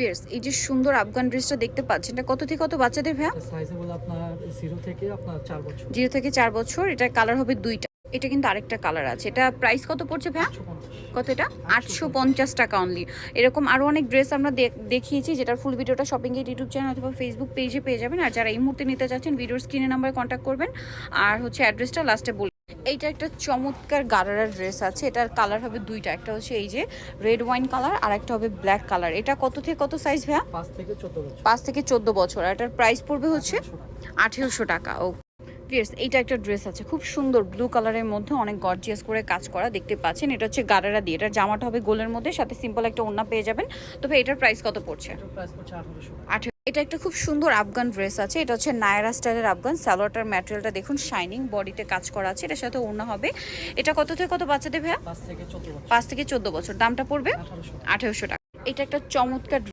Viewers এই যে সুন্দর আফগান ড্রেসটা দেখতে পাচ্ছেন, এটা কত থেকে কত বাচ্চাদের ভাইয়া? সাইজে বলে আপনার 0 থেকে আপনার 4 বছর। 0 থেকে 4 বছর। এটার কালার হবে দুইটা। এটা কিন্তু আরেকটা কালার আছে। এটা প্রাইস কত পড়ছে ভাইয়া? 850 কত এটা? 850 টাকা অনলি। এরকম আরও অনেক ড্রেস আমরা দেখিয়েছি, যেটার ফুল ভিডিওটা শপিং গেট ইউটিউব চ্যানেল অথবা ফেসবুক পেজে পেয়ে যাবেন। আর যারা এই মুহূর্তে নিতে চাচ্ছেন ভিডিওর স্ক্রিনে নাম্বারে কন্ট্যাক্ট করবেন। আর হচ্ছে অ্যাড্রেসটা লাস্টে বলবেন। এইটা একটা চমৎকার গারারা ড্রেস আছে। এটার কালার হবে দুইটা, একটা হচ্ছে এই যে রেড ওয়াইন কালার আর একটা হবে ব্ল্যাক কালার। এটা কত থেকে কত সাইজ ভাইয়া? 5 থেকে 14 বছর। 5 থেকে 14 বছর। আর এটার প্রাইস পড়বে হচ্ছে 1800 টাকা। ও ভিউয়ার্স এইটা একটা ড্রেস আছে খুব সুন্দর ব্লু কালারের মধ্যে, অনেক গর্জিয়াস করে কাজ করা দেখতে পাচ্ছেন। এটা হচ্ছে গারারা দিয়ে, এটার জামাটা হবে গোলের মধ্যে, সাথে সিম্পল একটা ওড়না পেয়ে যাবেন। তবে এটার প্রাইস কত পড়ছে? এটার প্রাইস পড়ছে 1800 টাকা। এটা একটা খুব সুন্দর আফগান ড্রেস আছে। এটা হচ্ছে নায়রা স্টাইলের আফগান। সালোয়ারটার ম্যাটেরিয়ালটা দেখুন শাইনিং, বডিতে কাজ করা আছে, এটার সাথে ওড়না হবে। এটা কত থেকে কত বাচ্চাদের ভাইয়া? 5 থেকে 14 বছর। 5 থেকে 14 বছর। দামটা পড়বে 1800 টাকা। 1800 টাকা। এটা একটা চমৎকার